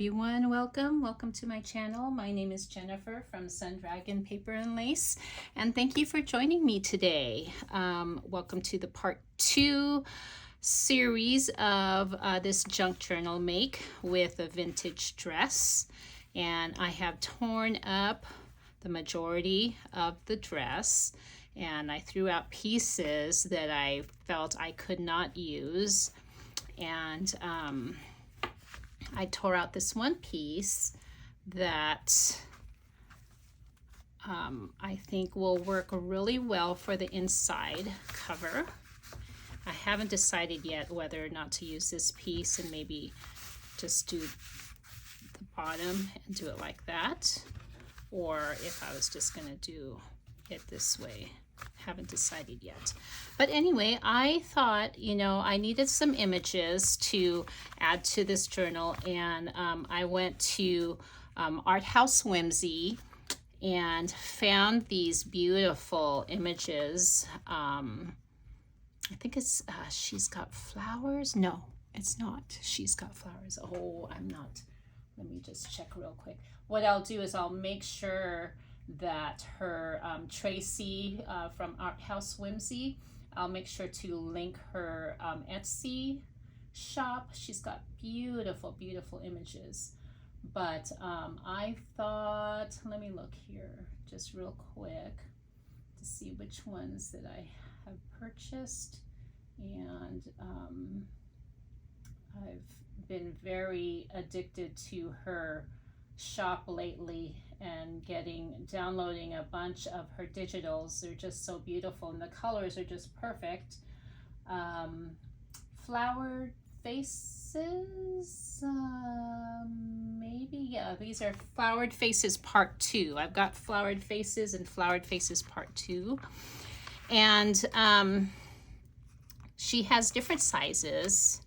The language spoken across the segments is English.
everyone, welcome to my channel. My name is Jennifer from Sun Dragon Paper and Lace, and thank you for joining me today. Welcome to the part 2 series of this junk journal make with a vintage dress, and I have torn up the majority of the dress and I threw out pieces that I felt I could not use, and I tore out this one piece that I think will work really well for the inside cover. I haven't decided yet whether or not to use this piece and maybe just do the bottom and do it like that, or if I was just going to do it this way. Haven't decided yet. But anyway, I thought, you know, I needed some images to add to this journal, and I went to Art House Whimsy and found these beautiful images. I think it's She's Got Flowers. No, it's not She's Got Flowers. Oh, I'm not. Let me just check real quick. What I'll do is I'll make sure that her Tracy from Art House Whimsy, I'll make sure to link her Etsy shop. She's got beautiful images, but I thought, let me look here just real quick to see which ones that I have purchased, and I've been very addicted to her shop lately and downloading a bunch of her digitals. They're just so beautiful and the colors are just perfect. Flowered faces, maybe, yeah, these are Flowered Faces Part 2. I've got Flowered Faces and Flowered Faces Part 2, and she has different sizes.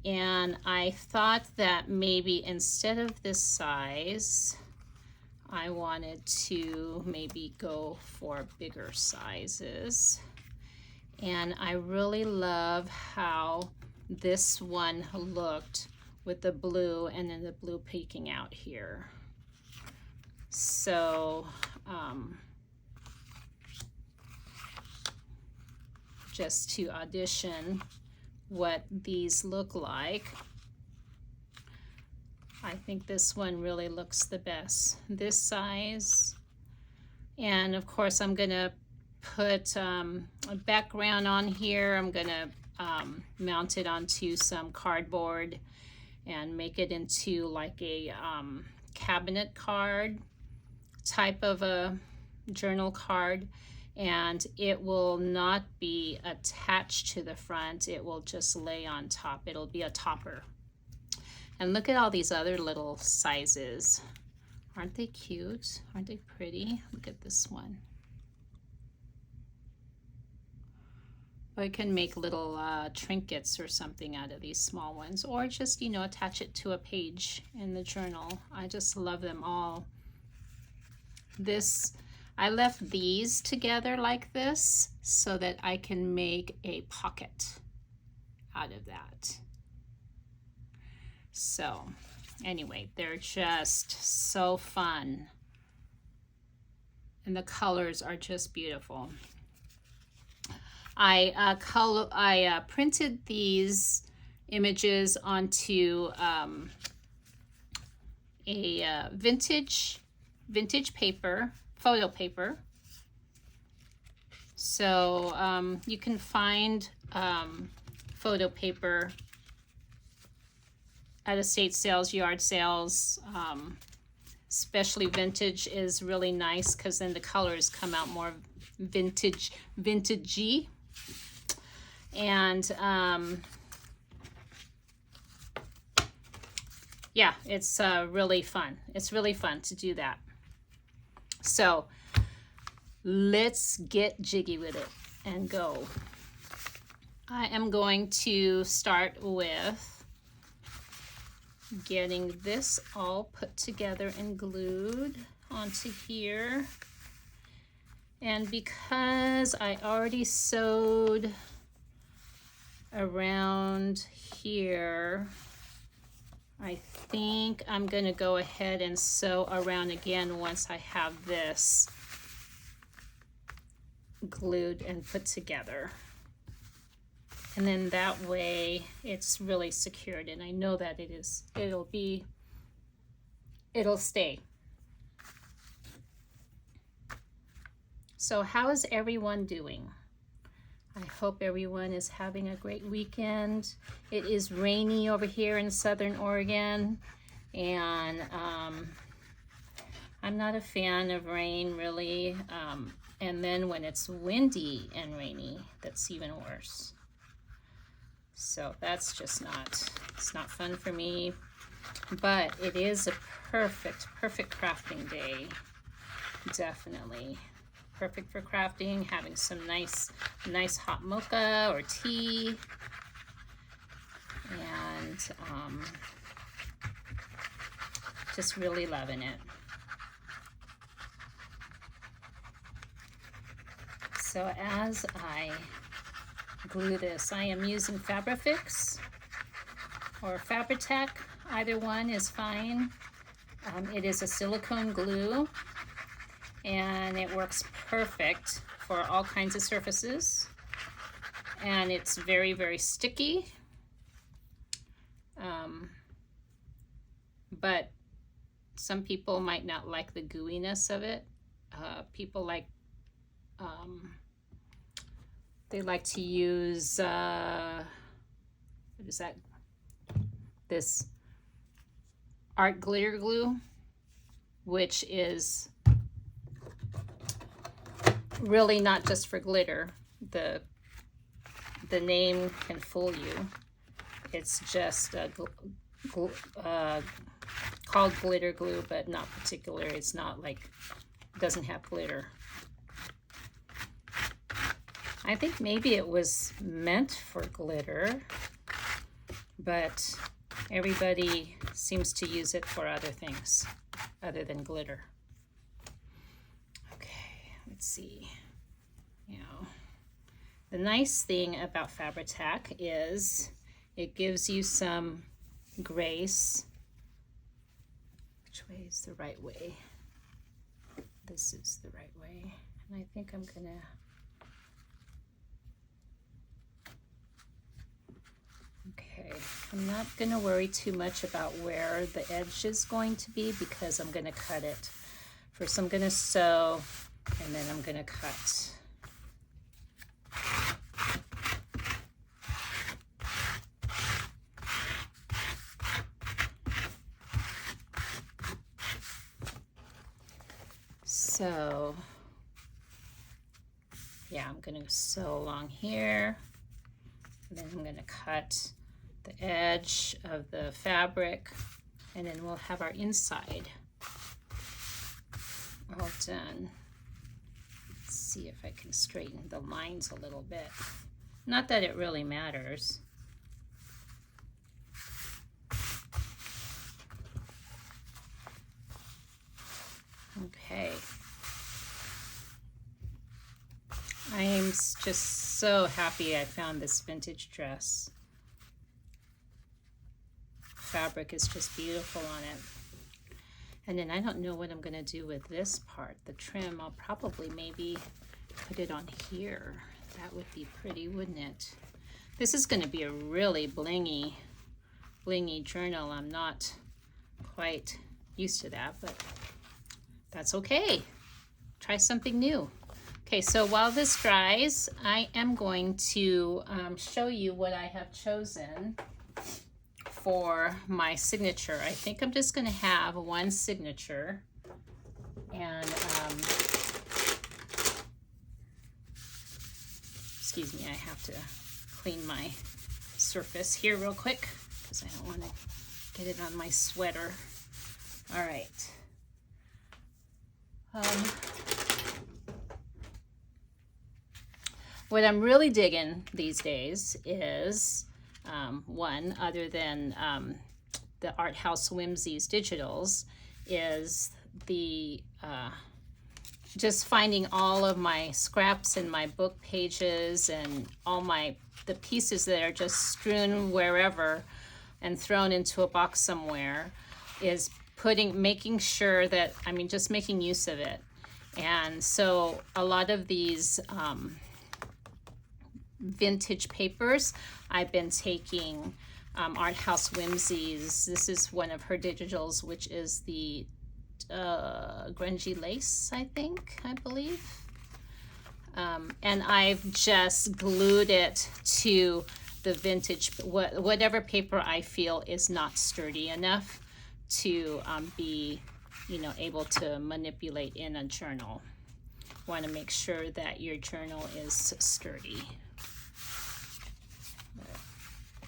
And I thought that maybe instead of this size, I wanted to maybe go for bigger sizes. And I really love how this one looked with the blue and then the blue peeking out here. So just to audition what these look like, I think this one really looks the best, this size. And of course I'm gonna put a background on here. I'm gonna mount it onto some cardboard and make it into like a cabinet card type of a journal card, and it will not be attached to the front. It will just lay on top. It'll be a topper. And look at all these other little sizes. Aren't they cute? Aren't they pretty? Look at this one. I can make little trinkets or something out of these small ones, or just, you know, attach it to a page in the journal. I just love them all. I left these together like this so that I can make a pocket out of that. So anyway, they're just so fun. And the colors are just beautiful. I printed these images onto a vintage paper, photo paper. So you can find photo paper at estate sales, yard sales. Especially vintage is really nice because then the colors come out more vintagey. And yeah, it's really fun. It's really fun to do that. So let's get jiggy with it and go. I am going to start with getting this all put together and glued onto here. And because I already sewed around here, I think I'm going to go ahead and sew around again once I have this glued and put together. And then that way it's really secured, and I know that it'll stay. So how is everyone doing? I hope everyone is having a great weekend. It is rainy over here in Southern Oregon, and I'm not a fan of rain really. And then when it's windy and rainy, that's even worse. So that's just it's not fun for me. But it is a perfect crafting day. Definitely. Perfect for crafting, having some nice hot mocha or tea. And just really loving it. So as I glue this, I am using Fabrifix or Fabri-Tac. Either one is fine. It is a silicone glue, and it works perfect for all kinds of surfaces. And it's very, very sticky. But some people might not like the gooiness of it. People like they like to use, what is that? This art glitter glue, which is really not just for glitter. The name can fool you. It's just called glitter glue, but not particular. It's not like, it doesn't have glitter. I think maybe it was meant for glitter, but everybody seems to use it for other things other than glitter. Okay, let's see. You know, the nice thing about Fabri-Tac is it gives you some grace. Which way is the right way? This is the right way. And I think I'm gonna okay, I'm not going to worry too much about where the edge is going to be because I'm going to cut it. First I'm going to sew, and then I'm going to cut. So, yeah, I'm going to sew along here. Then I'm going to cut the edge of the fabric, and then we'll have our inside all done. Let's see if I can straighten the lines a little bit. Not that it really matters. Okay. I am just so happy I found this vintage dress. Fabric is just beautiful on it. And then I don't know what I'm going to do with this part, the trim. I'll probably maybe put it on here. That would be pretty, wouldn't it? This is going to be a really blingy journal. I'm not quite used to that, but that's okay. Try something new. Okay, so while this dries, I am going to show you what I have chosen for my signature. I think I'm just going to have one signature, and excuse me, I have to clean my surface here real quick because I don't want to get it on my sweater. All right. What I'm really digging these days is one, other than the Art House Whimsies digitals, is the just finding all of my scraps and my book pages and all the pieces that are just strewn wherever and thrown into a box somewhere is making sure that, I mean, just making use of it. And so a lot of these vintage papers, I've been taking Art House Whimsies. This is one of her digitals, which is the Grungy Lace, I believe. And I've just glued it to the vintage, whatever paper I feel is not sturdy enough to be, you know, able to manipulate in a journal. Want to make sure that your journal is sturdy.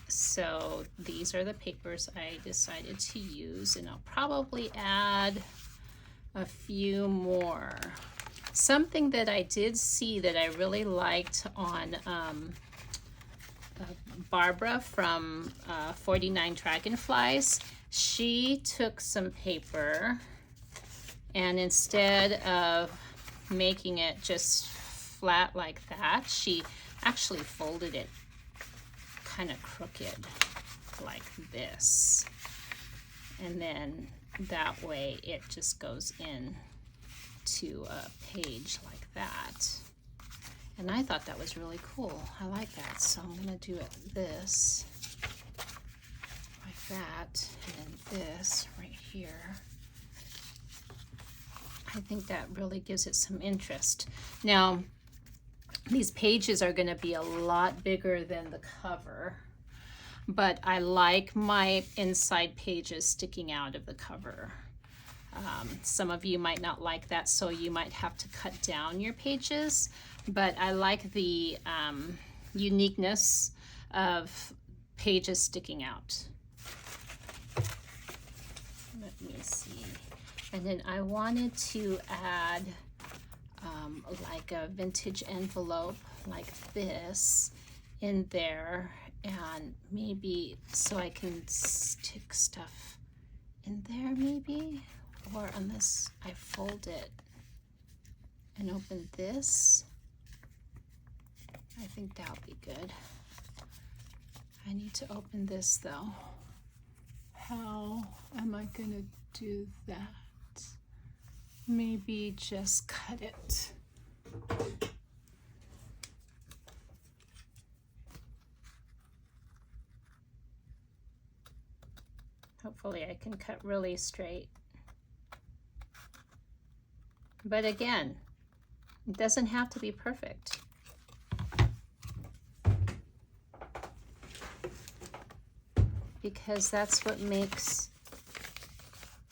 So these are the papers I decided to use, and I'll probably add a few more. Something that I did see that I really liked on Barbara from 49 Dragonflies, she took some paper and instead of making it just flat like that, she actually folded it kind of crooked like this, and then that way it just goes in to a page like that. And I thought that was really cool. I like that. So I'm going to do it this like that, and then this right here. I think that really gives it some interest. Now, these pages are going to be a lot bigger than the cover, but I like my inside pages sticking out of the cover. Some of you might not like that, so you might have to cut down your pages, but I like the uniqueness of pages sticking out. Let me see. And then I wanted to add like a vintage envelope like this in there, and maybe so I can stick stuff in there maybe, or unless I fold it and open this. I think that'll be good. I need to open this though. How am I gonna do that? Maybe just cut it. Hopefully I can cut really straight. But again, it doesn't have to be perfect. Because that's what makes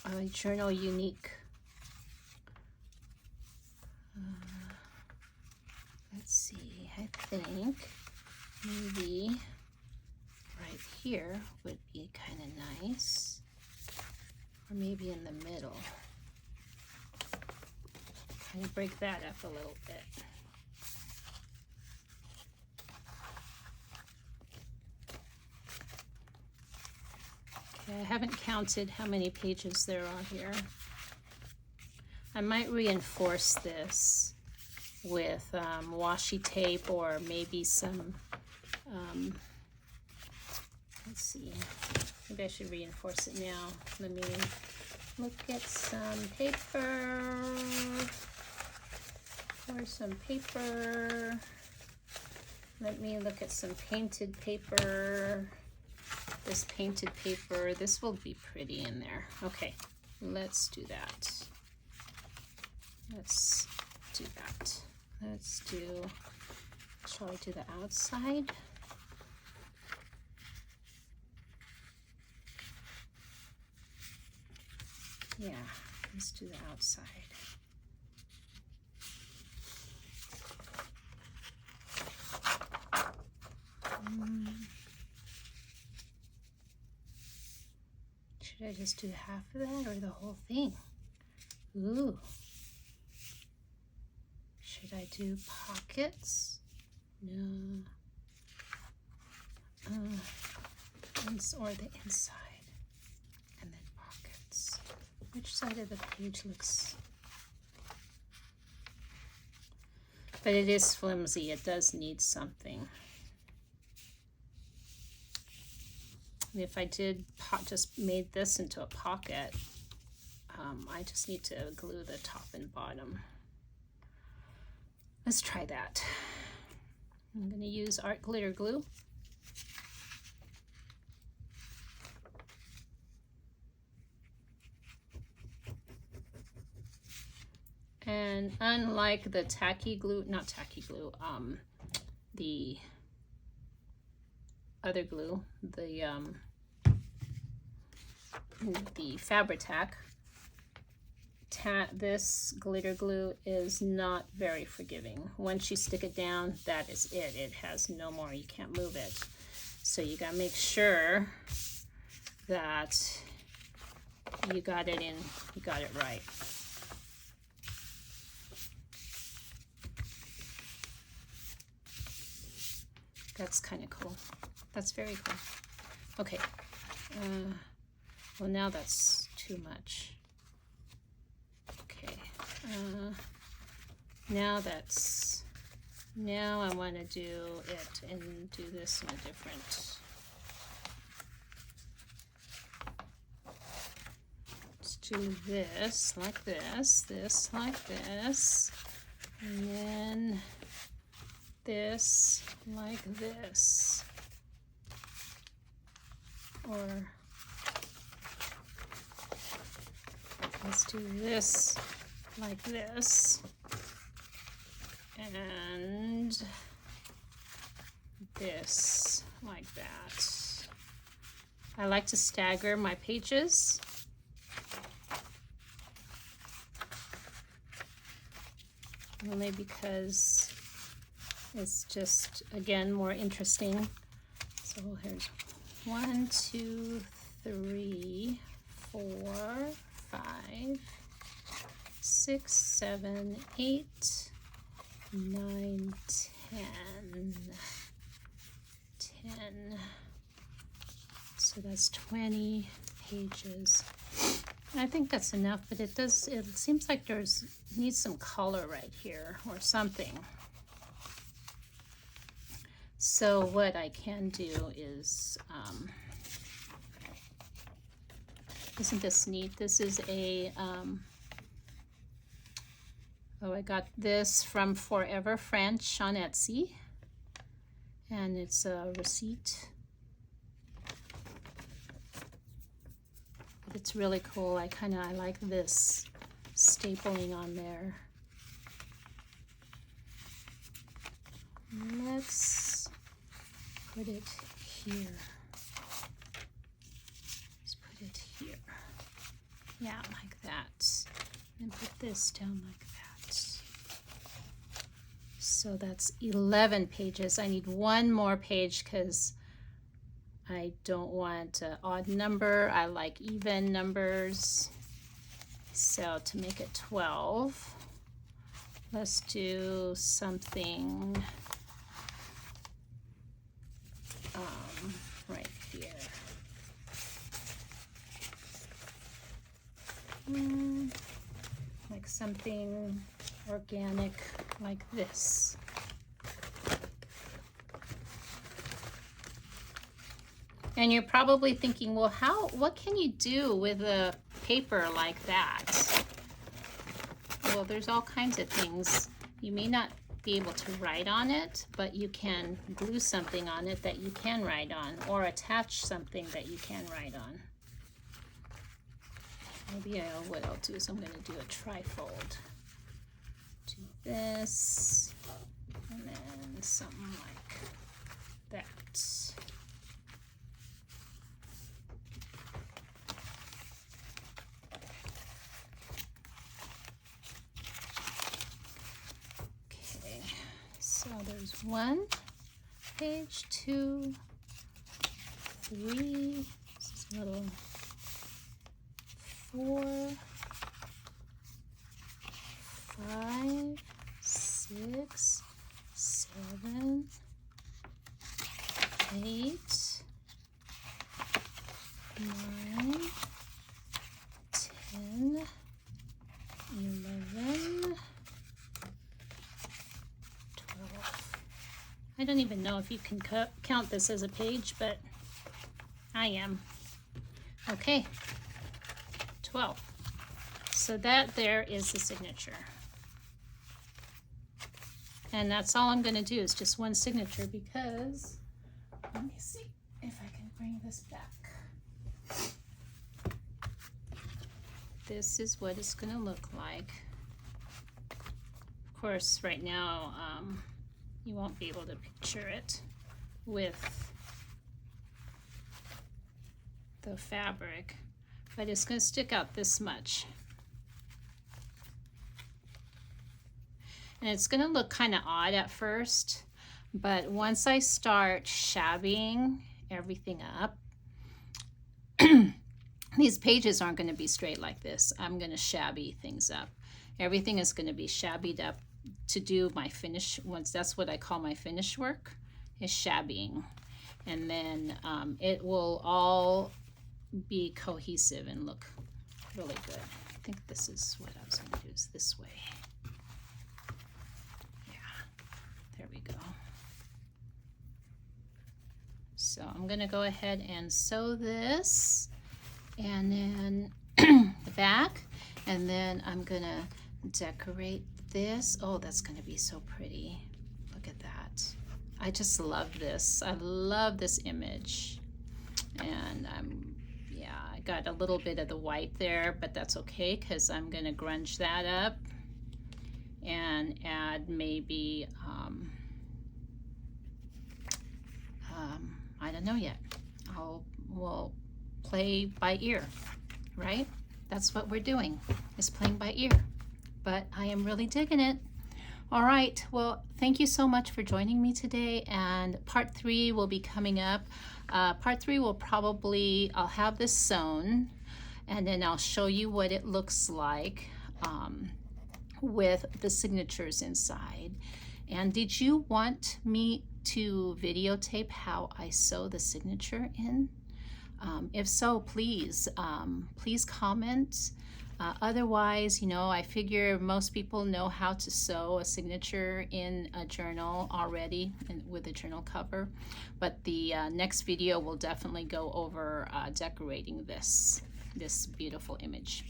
a journal unique. Let's see, I think maybe right here would be kind of nice, or maybe in the middle. Kind of break that up a little bit. Okay, I haven't counted how many pages there are here. I might reinforce this with washi tape, or maybe some, let's see, maybe I should reinforce it now. Let me look at some paper, or some paper. Let me look at some painted paper. This painted paper, this will be pretty in there. Okay, let's do that. Let's do that. Let's do, shall I do the outside? Yeah, let's do the outside. Should I just do half of that or the whole thing? Ooh. Should I do pockets? No. Or the inside. And then pockets. Which side of the page looks... But it is flimsy. It does need something. And if I did just made this into a pocket, I just need to glue the top and bottom. Let's try that. I'm going to use Art Glitter Glue. And unlike the tacky glue, not tacky glue, the other glue, the Fabri-Tac, this glitter glue is not very forgiving. Once you stick it down, that is it. It has no more. You can't move it. So you gotta make sure that you got it in, you got it right. That's kind of cool. That's very cool. Okay. Well, now that's too much. Okay. Now I want to do it and do this in a different. Let's do this like this like this, and then this like this, or let's do this like this, and this like that. I like to stagger my pages. Only because it's just, again, more interesting. So here's 1, 2, 3, 4, 5, 6, 7, 8, 9, 10. 10. So that's 20 pages. I think that's enough, but it seems like needs some color right here or something. So what I can do is, isn't this neat? This is a, I got this from Forever French on Etsy, and it's a receipt. It's really cool. I like this stapling on there. Let's put it here. Let's put it here. Yeah, like that. And put this down like that. So that's 11 pages. I need one more page because I don't want an odd number. I like even numbers. So to make it 12, let's do something right here. Like something organic like this. And you're probably thinking, well, what can you do with a paper like that? Well, there's all kinds of things. You may not be able to write on it, but you can glue something on it that you can write on, or attach something that you can write on. Maybe what I'll do is I'm going to do a trifold. Do this, and then something like that. So there's 1 page, 2, 3, this is a little 4, 5, 6, 7, 8, 9, 10, 11, I don't even know if you can count this as a page, but I am. Okay, 12. So that there is the signature. And that's all I'm going to do is just one signature because, let me see if I can bring this back. This is what it's going to look like. Of course, right now, you won't be able to picture it with the fabric, but it's going to stick out this much. And it's going to look kind of odd at first, but once I start shabbying everything up, these pages aren't going to be straight like this. I'm going to shabby things up. Everything is going to be shabbied up to do my finish. Once that's what I call my finish work, is shabbying. And then it will all be cohesive and look really good. I think this is what I was going to do, is this way. There we go. So I'm going to go ahead and sew this, and then the back, and then I'm going to decorate this. Oh, that's going to be so pretty. Look at that. I just love this. I love this image. And I got a little bit of the white there, but that's okay because I'm going to grunge that up and add maybe, I don't know yet. We'll play by ear, right? That's what we're doing, is playing by ear. But I am really digging it. All right, well, thank you so much for joining me today, and part 3 will be coming up. Part 3 will probably, I'll have this sewn, and then I'll show you what it looks like with the signatures inside. And did you want me to videotape how I sew the signature in? If so, please comment. Otherwise, I figure most people know how to sew a signature in a journal already with a journal cover. But the next video will definitely go over decorating this beautiful image.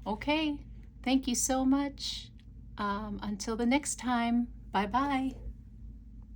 Okay, thank you so much. Until the next time, bye-bye.